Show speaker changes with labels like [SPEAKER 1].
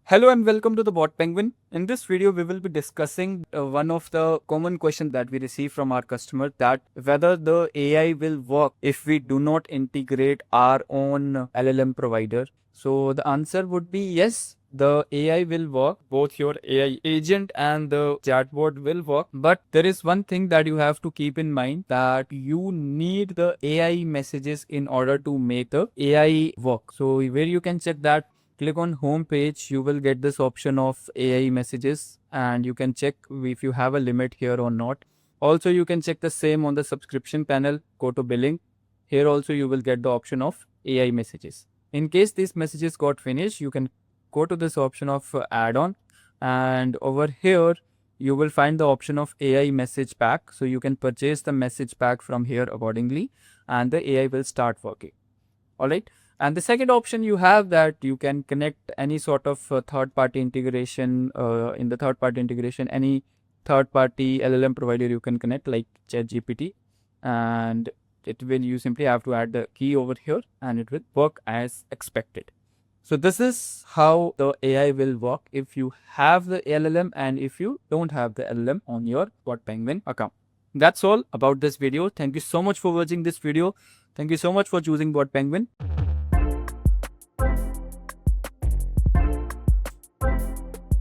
[SPEAKER 1] Hello and welcome to the BotPenguin. In this video, we will be discussing one of the common questions that we receive from our customer, that whether the AI will work if we do not integrate our own LLM provider. So the answer would be yes. The AI will work, both your AI agent and the chatbot will work. But there is one thing that you have to keep in mind, that you need the AI messages in order to make the AI work. So where you can check that, click on home page, you will get this option of AI messages and you can check if you have a limit here or not. Also, you can check the same on the subscription panel, go to billing. Here also you will get the option of AI messages. In case these messages got finished, you can go to this option of add-on, and over here you will find the option of AI message pack. So you can purchase the message pack from here accordingly and the AI will start working. All right. And the second option you have, that you can connect any sort of third-party integration. In the third-party integration, any third-party LLM provider you can connect, like ChatGPT, and you simply have to add the key over here and it will work as expected. So this is how the AI will work if you have the LLM and if you don't have the LLM on your BotPenguin account. That's all about this video. Thank you so much for watching this video. Thank you so much for choosing BotPenguin.